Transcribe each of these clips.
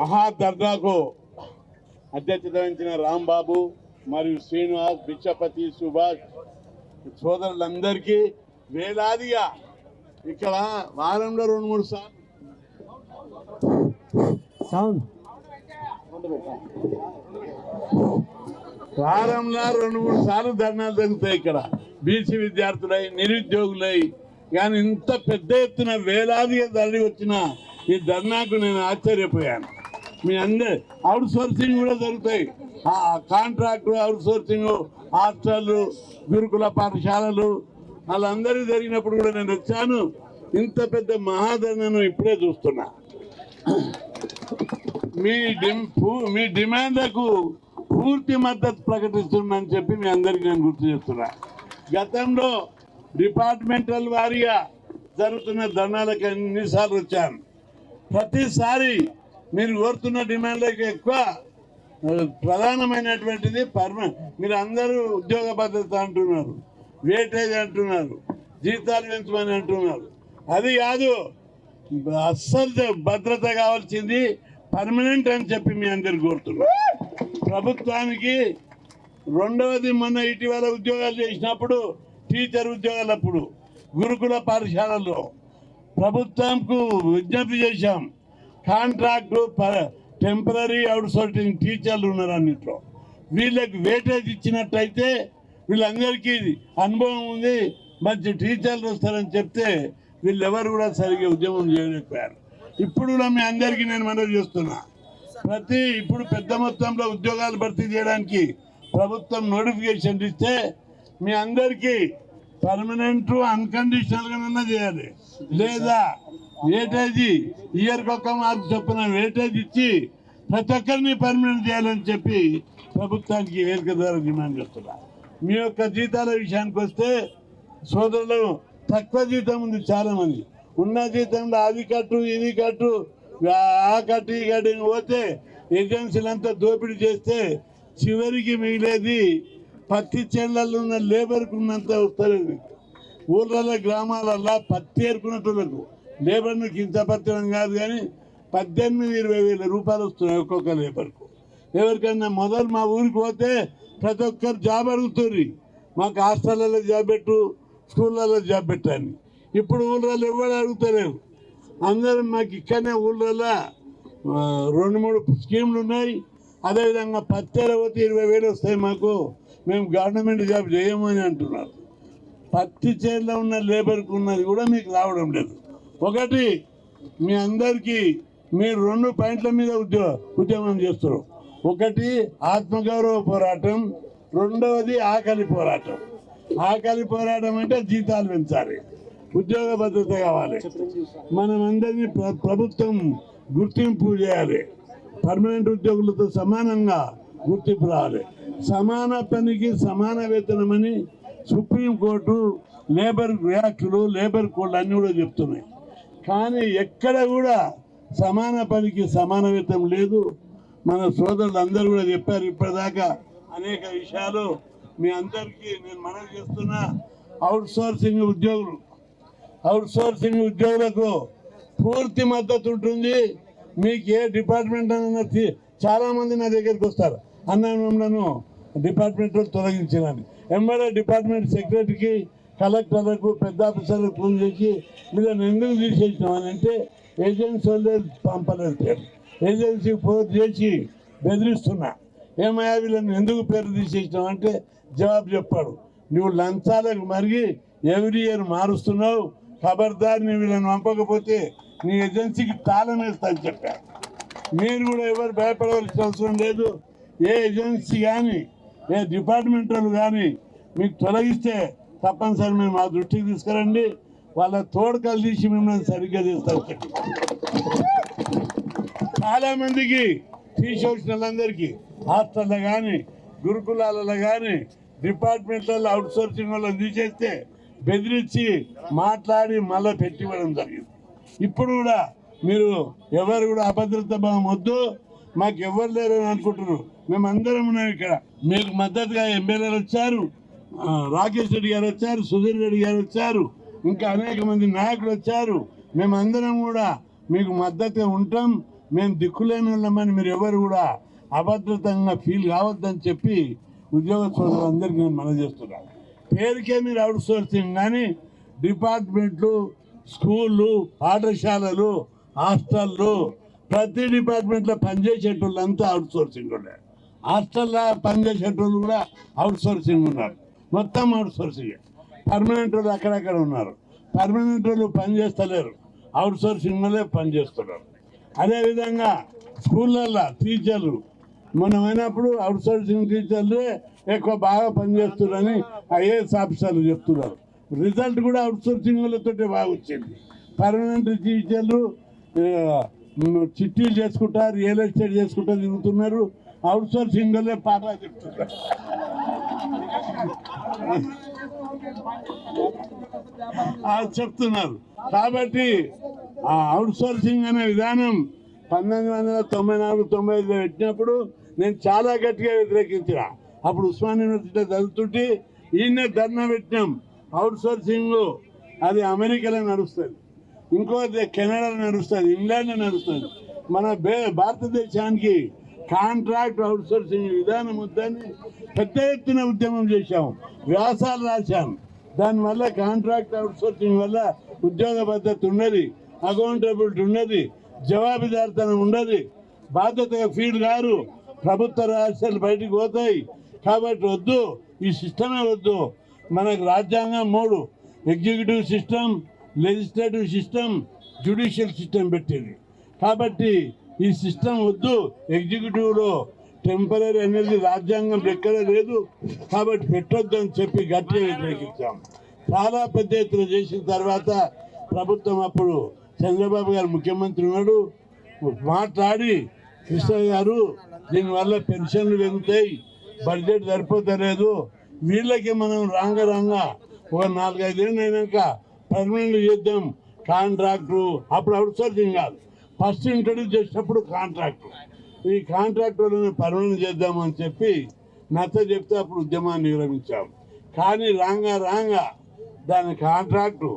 మహాధర్నాకు అధ్యక్షత వహించిన రాంబాబు మరియు శ్రీనివాస్, బిచ్చపతి, సుభాష్ సోదరులందరికీ వేలాదిగా ఇక్కడ వారంలో 2-3 సార్లు ధర్నాలు జరుగుతాయి. ఇక్కడ బీసీ విద్యార్థులై, నిరుద్యోగులై కానీ ఇంత పెద్ద ఎత్తున వేలాదిగా తరలి వచ్చిన ఈ ధర్నాకు నేను ఆశ్చర్యపోయాను. మీ అందరు అవుట్ సోర్సింగ్ కూడా జరుగుతాయి. కాంట్రాక్టు, అవుట్ సోర్సింగ్, హాస్టళ్ళు, గురుకుల పాఠశాలలు వాళ్ళందరికీ జరిగినప్పుడు కూడా నేను వచ్చాను. ఇంత పెద్ద మహాధర్నాను ఇప్పుడే చూస్తున్నా. మీ డిమాండ్లకు పూర్తి మద్దతు ప్రకటిస్తున్నానని చెప్పి మీ అందరికీ నేను గుర్తు చేస్తున్నా. గతంలో డిపార్ట్మెంటల్ వారీగా జరుగుతున్న ధర్నాలకు ఎన్నిసార్లు వచ్చాను. ప్రతిసారి మీరు కోరుతున్న డిమాండ్లకు ఎక్కువ ప్రధానమైనటువంటిది మీరు అందరూ ఉద్యోగ భద్రత అంటున్నారు, వేటేజ్ అంటున్నారు, జీతాలు పెంచమని అంటున్నారు. అది కాదు, అస్సలు భద్రత కావాల్సింది పర్మనెంట్ అని చెప్పి మీ అందరు కోరుతున్నారు. ప్రభుత్వానికి రెండవది, మొన్న ఇటీవల ఉద్యోగాలు చేసినప్పుడు, టీచర్ ఉద్యోగాలప్పుడు గురుకుల పాఠశాలలో ప్రభుత్వంకు విజ్ఞప్తి చేశాం. కాంట్రాక్టు, టెంపరీ, అవుట్ సోర్సింగ్ టీచర్లు ఉన్నారు అన్నింటిలో. వీళ్ళకి వేటేజ్ ఇచ్చినట్టయితే వీళ్ళందరికీ అనుభవం ఉంది, మంచి టీచర్లు వస్తారని చెప్తే వీళ్ళెవరు కూడా సరిగ్గా ఉద్యమం చేయలేకపోయారు. ఇప్పుడు కూడా మీ అందరికీ నేను మనవి చేస్తున్నా, ఇప్పుడు పెద్ద మొత్తంలో ఉద్యోగాలు భర్తీ చేయడానికి ప్రభుత్వం నోటిఫికేషన్ ఇస్తే మీ అందరికీ పర్మనెంట్ అన్కండిషనల్గానన్నా చేయాలి, లేదా వేటేజీ ఇయర్కి 1 మార్కు చొప్పున వేటేజ్ ఇచ్చి ప్రతి ఒక్కరిని పర్మనెంట్ చేయాలని చెప్పి ప్రభుత్వానికి వేదిక ద్వారా డిమాండ్ చేస్తున్నా. మీ యొక్క జీతాల విషయానికి వస్తే సోదరులు, తక్కువ జీతం ఉంది చాలా మంది. ఉన్న జీతంలో అది కట్టు, ఇది కట్టు, ఆ కట్టు, ఈ కట్టు పోతే ఏజెన్సీలంతా దోపిడీ చేస్తే చివరికి మిగిలేది పత్తి చేళ్లలో ఉన్న లేబర్కు ఉన్నంత వస్తలేదు. ఊళ్ళలో, గ్రామాలల్లో పత్తి ఏరుకున్నట్టు లేబర్ను కించపరచడం కాదు, కానీ 18-20 వేల రూపాయలు వస్తున్నాయి ఒక్కొక్క లేబర్కు. ఎవరికైనా మొదలు మా ఊరికి పోతే ప్రతి ఒక్కరు జాబ్ అడుగుతుంది, మాకు హాస్టల్లో జాబ్ పెట్టు, స్కూళ్ళలో జాబ్ పెట్టని. ఇప్పుడు ఊళ్ళలో ఎవరు అడుగుతలేరు. అందరూ మాకు ఇక్కడనే ఊళ్ళలో 2-3 స్కీములు ఉన్నాయి. అదేవిధంగా పత్తేర పోతే 20,000 వస్తాయి మాకు, మేము గవర్నమెంట్ జాబ్ చేయము అని అంటున్నారు. పత్తి చేతిలో ఉన్న లేబర్కి ఉన్నది కూడా మీకు రావడం లేదు. ఒకటి, మీ అందరికీ మీరు 2 పాయింట్ల మీద ఉద్యమం చేస్తారు. ఒకటి ఆత్మగౌరవ పోరాటం, రెండవది ఆకలి పోరాటం. ఆకలి పోరాటం అంటే జీతాలు పెంచాలి, ఉద్యోగ భద్రత కావాలి, మనం అందరినీ ప్రభుత్వం గుర్తింపు చేయాలి, పర్మనెంట్ ఉద్యోగులతో సమానంగా గుర్తింపు రావాలి. సమాన పనికి సమాన వేతనమని సుప్రీంకోర్టు లేబర్ యాక్టులు, లేబర్ కోడ్లు అన్నీ కూడా చెప్తున్నాయి. కానీ ఎక్కడ కూడా సమాన పనికి సమాన వేతనం లేదు. మన సోదరులు అందరూ కూడా చెప్పారు ఇప్పటిదాకా అనేక విషయాలు. మీ అందరికీ నేను మనవి చేస్తున్నా, అవుట్ సోర్సింగ్ ఉద్యోగులకు పూర్తి మద్దతు ఉంటుంది. మీకు ఏ డిపార్ట్మెంట్ అన్న చాలా మంది నా దగ్గరికి వస్తారు, అన్నను డిపార్ట్మెంట్ తొలగించినని. ఎంబడే డిపార్ట్మెంట్ సెక్రటరీకి, కలెక్టర్లకు, పెద్ద ఆఫీసర్లకు ఫోన్ చేసి వీళ్ళని ఎందుకు తీసేసినామని అంటే ఏజెన్సీ వాళ్ళే పంపలేదు పేరు. ఏజెన్సీ ఫోన్ చేసి బెదిరిస్తున్నా, ఏమయ్యా వీళ్ళని ఎందుకు పేరు తీసేసినావు అంటే జవాబు చెప్పాడు, నువ్వు లంచాలకు మరిగి ఎవ్రీ ఇయర్ మారుస్తున్నావు, ఖబర్దార్ నీ వీళ్ళని పంపకపోతే నీ ఏజెన్సీకి తాళం వేస్తా అని చెప్పారు. మీరు కూడా ఎవరు భయపడవలసిన అవసరం లేదు. ఏ ఏజెన్సీ కానీ, ఏ డిపార్ట్మెంటల్ కానీ మీకు తొలగిస్తే తప్పనిసరి మేము మా దృష్టికి తీసుకురండి, వాళ్ళ తోడుకలు తీసి మిమ్మల్ని సరిగ్గా చేస్తారు. చాలా మందికి తీసేసిన వాళ్ళందరికీ హాస్టల్లో కానీ, గురుకులాలలో కానీ, డిపార్ట్మెంట్లలో అవుట్ సోర్సింగ్ వాళ్ళని తీసేస్తే బెదిరించి మాట్లాడి మళ్ళీ పెట్టివ్వడం జరిగింది. ఇప్పుడు కూడా మీరు ఎవరు కూడా అభద్రత భావం వద్దు, మాకు ఎవరు లేరు అని అనుకుంటున్నారు. మేమందరం ఉన్నాం ఇక్కడ. మీకు మద్దతుగా ఎమ్మెల్యేలు వచ్చారు, రాకేష్ రెడ్డి గారు వచ్చారు, సుధీర్ రెడ్డి గారు వచ్చారు, ఇంకా అనేక మంది నాయకులు వచ్చారు. మేమందరం కూడా మీకు మద్దతుగా ఉంటాం. మేము దిక్కులేని వాళ్ళమని మీరు ఎవరు కూడా అభద్రతంగా ఫీల్ కావద్దని చెప్పి ఉద్యోగ సోదరులందరికీ నేను మనవి చేస్తున్నాను. పేరుకే మీరు అవుట్ సోర్సింగ్, కానీ డిపార్ట్మెంట్లు, స్కూళ్ళు, పాఠశాలలు, హాస్టళ్ళు, ప్రతి డిపార్ట్మెంట్లో పనిచేసేటోళ్ళంతా అవుట్ సోర్సింగ్ ఉన్నారు. హాస్టల్లో పనిచేసేటోళ్ళు కూడా అవుట్ సోర్సింగ్ ఉన్నారు. మొత్తం అవుట్ సోర్సింగ్. పర్మనెంట్ వాళ్ళు అక్కడక్కడ ఉన్నారు. పర్మనెంట్ వాళ్ళు పని చేస్తలేరు, అవుట్ సోర్సింగ్ వల్లే పనిచేస్తున్నారు. అదేవిధంగా స్కూళ్ళల్లో టీచర్లు మనం అయినప్పుడు అవుట్ సోర్సింగ్ టీచర్లే ఎక్కువ బాగా పనిచేస్తున్నారని ఐఏఎస్ ఆఫీసర్లు చెప్తున్నారు. రిజల్ట్ కూడా అవుట్ సోర్సింగ్ వాళ్ళతో బాగా వచ్చింది. పర్మనెంట్ టీచర్లు చిట్టీలు చేసుకుంటా, రియల్ ఎస్టేట్ చేసుకుంటా తిరుగుతున్నారు. అవుట్ సోర్సింగ్ వల్లే పాఠాలు చెప్తున్నారు. చెప్తున్నారు. కాబట్టి ఆ అవుట్ సోర్సింగ్ అనే విధానం 1994-95 పెట్టినప్పుడు నేను చాలా గట్టిగా వ్యతిరేకించిన. అప్పుడు ఉస్మాన్ యూనివర్సిటీలో చదువుతుంటే ఈయనే ధర్నా పెట్టినాం. అవుట్ సోర్సింగ్ అది అమెరికాలో నడుస్తుంది, ఇంకోటి కెనడాలో నడుస్తుంది, ఇంగ్లాండ్లో నడుస్తుంది. మన భారతదేశానికి కాంట్రాక్ట్ అవుట్ సోర్సింగ్ విధానం వద్దని పెద్ద ఎత్తున ఉద్యమం చేశాం, వ్యాసాలు రాశాం. దానివల్ల కాంట్రాక్ట్ అవుట్ సోర్సింగ్ వల్ల ఉద్యోగ భద్రత ఉన్నది, అకౌంటబిలిటీ ఉన్నది, జవాబుదారితనం ఉండదు, బాధ్యతగా ఫీల్ గారు, ప్రభుత్వ రహస్యాలు బయటికి పోతాయి. కాబట్టి వద్దు, ఈ సిస్టమే వద్దు. మనకు రాజ్యాంగం 3 executive system, legislative system, judicial system పెట్టింది. కాబట్టి ఈ సిస్టమ్ వద్దు. ఎగ్జిక్యూటివ్లో టెంపరీ అనేది రాజ్యాంగం ఎక్కడ లేదు, కాబట్టి పెట్టొద్దు అని చెప్పి గట్టిగా వ్యతిరేకించాం. చాలా పెద్ద ఎత్తున చేసిన తర్వాత ప్రభుత్వం, అప్పుడు చంద్రబాబు గారు ముఖ్యమంత్రి ఉన్నాడు, మాట్లాడి కృష్ణ గారు దీనివల్ల పెన్షన్లు పెరుగుతాయి, బడ్జెట్ సరిపోతలేదు, వీళ్ళకి మనం రాంగా ఒక 4-5 ఏళ్ళు అయినాక పర్మనెంట్ చేద్దాం కాంట్రాక్టు. అప్పుడు అవుట్ సోర్సింగ్ కాదు, ఫస్ట్ ఇంట్రడ్యూస్ చేసినప్పుడు కాంట్రాక్టు. ఈ కాంట్రాక్టులను పర్మనెంట్ చేద్దామని చెప్పి నచ్చ చెప్తే అప్పుడు ఉద్యమాన్ని నిర్వహించాం. కానీ రాంగా దాని contract,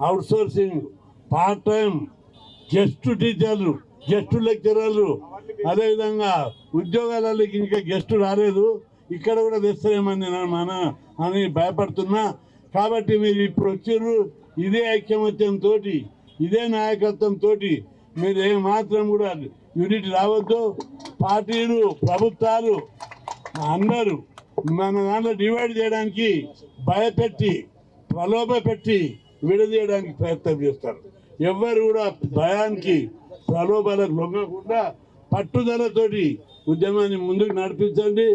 out sourcing, part time, guest టీచర్లు, గెస్ట్ లెక్చరర్లు, అదేవిధంగా ఉద్యోగాలకి ఇంకా గెస్ట్ రాలేదు, ఇక్కడ కూడా తెస్తారేమని మన అని భయపడుతున్నా. కాబట్టి మీరు ఇప్పుడు వచ్చారు, ఇదే ఐక్యమత్యంతో, ఇదే నాయకత్వంతో మీరు ఏమాత్రం కూడా యూనిట్ రావద్దు. పార్టీలు, ప్రభుత్వాలు అందరూ మన దాంట్లో డివైడ్ చేయడానికి భయపెట్టి, ప్రలోభ పెట్టి విడదీయడానికి ప్రయత్నం చేస్తారు. ఎవ్వరు కూడా భయానికి, ప్రలోభాలకు లొంగకుండా పట్టుదలతోటి ఉద్యమాన్ని ముందుకు నడిపించండి.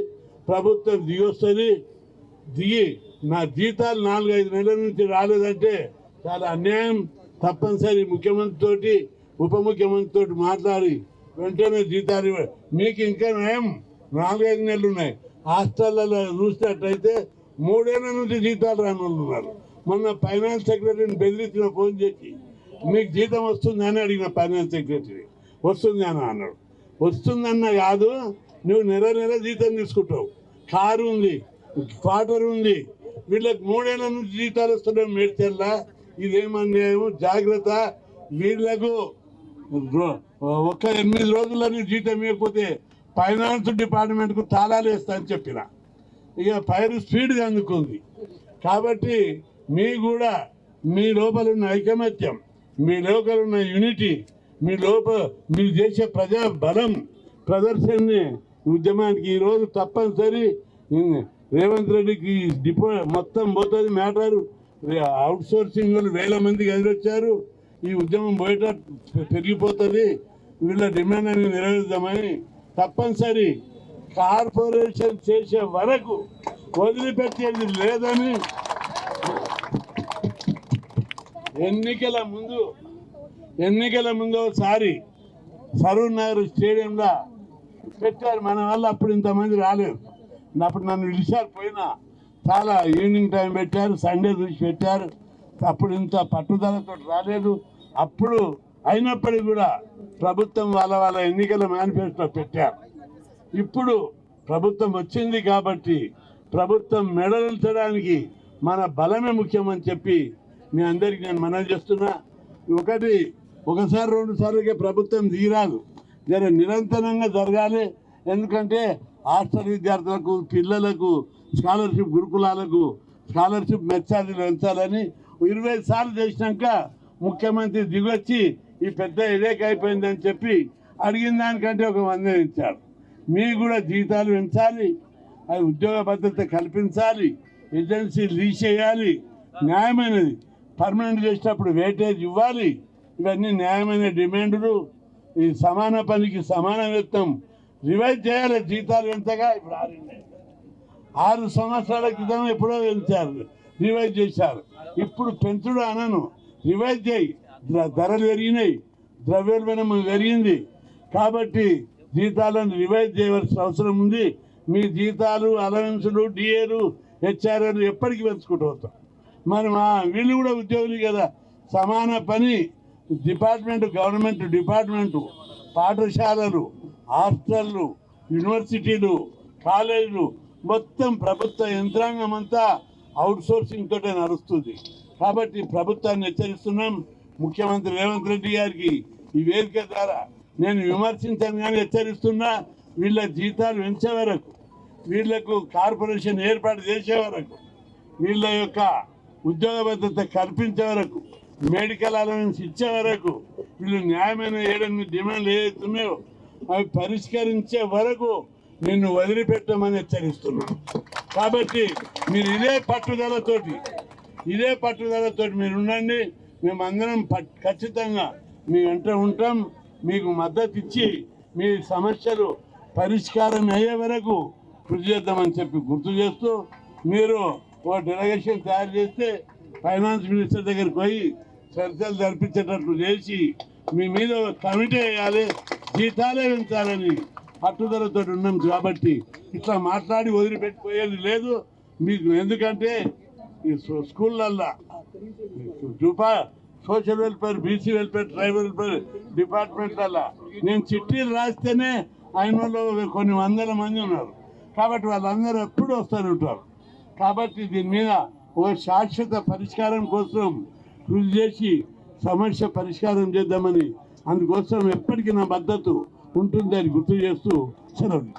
ప్రభుత్వం దిగొస్తుంది. దిగి నా జీతాలు 4-5 నెలల నుంచి రాలేదంటే చాలా అన్యాయం. తప్పనిసరి ముఖ్యమంత్రితోటి, ఉప ముఖ్యమంత్రితోటి మాట్లాడి వెంటనే జీతాలు మీకు ఇంకా నయం 4-5 నెలలు ఉన్నాయి. హాస్టళ్లలో చూసినట్టయితే 3 ఏళ్ల నుంచి జీతాలు రాని వాళ్ళు ఉన్నారు. మొన్న ఫైనాన్స్ సెక్రటరీని బెదిరించిన, ఫోన్ చేసి మీకు జీతం వస్తుందని అడిగిన ఫైనాన్స్ సెక్రటరీ. వస్తుంది అని అన్నాడు. వస్తుందన్న కాదు, నువ్వు నెల జీతం తీసుకుంటావు, కారు ఉంది, క్వార్టర్ ఉంది, వీళ్ళకి 3 ఏళ్ల నుంచి జీతాలు వస్తున్నావు మేడ్చెల్లా. ఇదేమన్యాయం, జాగ్రత్త. వీళ్లకు ఒక 8 రోజులని జీతం ఇవ్వకపోతే ఫైనాన్స్ డిపార్ట్మెంట్కు తాళాలు వేస్తా అని చెప్పిన. ఇక ఫైర్ స్పీడ్గా అందుకుంది. కాబట్టి మీ కూడా మీ లోపల ఉన్న ఐకమత్యం, మీ లోపల ఉన్న యూనిటీ, మీరు చేసే ప్రజా బలం ప్రదర్శనని ఉద్యమానికి ఈరోజు తప్పనిసరి. రేవంత్ రెడ్డికి డిపో మొత్తం పోతుంది మ్యాటర్. అవుట్ సోర్సింగ్ వాళ్ళు 1000 మందికి ఎదురొచ్చారు. ఈ ఉద్యమం బయట పెరిగిపోతుంది. వీళ్ళ డిమాండ్ అని నెరవేర్దామని తప్పనిసరి కార్పొరేషన్ చేసే వరకు వదిలిపెట్టేది లేదని ఎన్నికల ముందు ఒకసారి సరూర్ నగర్ స్టేడియంలో పెట్టారు మన వల్ల. అప్పుడు ఇంతమంది రాలేదు. అప్పుడు నన్ను పిలిచారు, పోయినా. చాలా ఈవినింగ్ టైం పెట్టారు, సండే చూసి పెట్టారు. అప్పుడు ఇంత పట్టుదలతో రాలేదు. అప్పుడు అయినప్పటికీ కూడా ప్రభుత్వం వాళ్ళ ఎన్నికల మేనిఫెస్టో పెట్టారు. ఇప్పుడు ప్రభుత్వం వచ్చింది కాబట్టి ప్రభుత్వం మెడలించడానికి మన బలమే ముఖ్యమని చెప్పి మీ అందరికీ నేను మనవి చేస్తున్నా. ఒకసారి 2 సార్లుగా ప్రభుత్వం దిగిరాదు, నిరంతరంగా జరగాలి. ఎందుకంటే హాస్టల్ విద్యార్థులకు, పిల్లలకు స్కాలర్షిప్, గురుకులాలకు స్కాలర్షిప్ మెచ్చార్జీలు పెంచాలని 20 సార్లు చేసినాక ముఖ్యమంత్రి దిగొచ్చి ఈ పెద్ద ఎడేక్ అయిపోయిందని చెప్పి అడిగిన దానికంటే ఒక 100 ఇచ్చాడు. మీకు కూడా జీతాలు పెంచాలి, అది ఉద్యోగ భద్రత కల్పించాలి, ఏజెన్సీలు తీసేయాలి, న్యాయమైనది పర్మనెంట్ చేసేటప్పుడు వేటేజ్ ఇవ్వాలి. ఇవన్నీ న్యాయమైన డిమాండ్లు. ఈ సమాన పనికి సమాన వేతనం రివైజ్ చేయాలి. జీతాలు పెంచగా ఇప్పుడు 6 సంవత్సరాల క్రితం ఎప్పుడో పెంచారు, రివైజ్ చేశారు. ఇప్పుడు పెంచుడు అనను, రివైజ్ చేయి. ధరలు పెరిగినాయి, ద్రవ్యోల్బణం పెరిగింది కాబట్టి జీతాలను రివైజ్ చేయవలసిన అవసరం ఉంది. మీ జీతాలు, అలవెన్సులు, డిఏలు, హెచ్ఆర్ఏలు ఎప్పటికీ పెంచుకుంటూ వస్తాం. మరి వీళ్ళు కూడా ఉద్యోగులు కదా. సమాన పని డిపార్ట్మెంట్, గవర్నమెంట్ డిపార్ట్మెంటు, పాఠశాలలు, హాస్టళ్ళు, యూనివర్సిటీలు, కాలేజీలు మొత్తం ప్రభుత్వ యంత్రాంగం అంతా అవుట్సోర్సింగ్ తోటే నడుస్తుంది. కాబట్టి ప్రభుత్వాన్ని హెచ్చరిస్తున్నాం. ముఖ్యమంత్రి రేవంత్ రెడ్డి గారికి ఈ వేదిక ద్వారా నేను విమర్శించాను కానీ హెచ్చరిస్తున్నా. వీళ్ళ జీతాలు పెంచే వరకు, వీళ్లకు కార్పొరేషన్ ఏర్పాటు చేసే వరకు, వీళ్ళ యొక్క ఉద్యోగ భద్రత కల్పించే వరకు, మెడికల్ అలవెన్స్ ఇచ్చే వరకు, వీళ్ళు న్యాయమైన 7-8 డిమాండ్లు ఏదైతున్నాయో అవి పరిష్కరించే వరకు నిన్ను వదిలిపెట్టమని హెచ్చరిస్తున్నాను. కాబట్టి మీరు ఇదే పట్టుదలతోటి మీరు ఉండండి. మేమందరం ఖచ్చితంగా మీ వెంట ఉంటాం. మీకు మద్దతు ఇచ్చి మీ సమస్యలు పరిష్కారం అయ్యే వరకు కృషి చేద్దామని చెప్పి గుర్తు చేస్తూ, మీరు ఓ డెలిగేషన్ తయారు చేస్తే ఫైనాన్స్ మినిస్టర్ దగ్గరికి పోయి చర్చలు జరిపించేటట్లు చేసి మీ మీద కమిటీ వేయాలి, జీతాలే పెంచాలని పట్టుదలతో ఉన్నాం. కాబట్టి ఇట్లా మాట్లాడి వదిలిపెట్టిపోయేది లేదు మీకు. ఎందుకంటే ఈ స్కూళ్ళల్లో social welfare, BC welfare, tribal welfare డిపార్ట్మెంట్లలో నేను చిట్టీలు రాస్తేనే ఆయనలో కొన్ని వందల మంది ఉన్నారు. కాబట్టి వాళ్ళందరూ ఎప్పుడు వస్తూనే ఉంటారు. కాబట్టి దీని మీద ఒక శాశ్వత పరిష్కారం కోసం కృషి చేసి సమస్య పరిష్కారం చేద్దామని, అందుకోసం ఎప్పటికీ నా మద్దతు ఉంటుందని గుర్తు చేస్తూ సెలవు.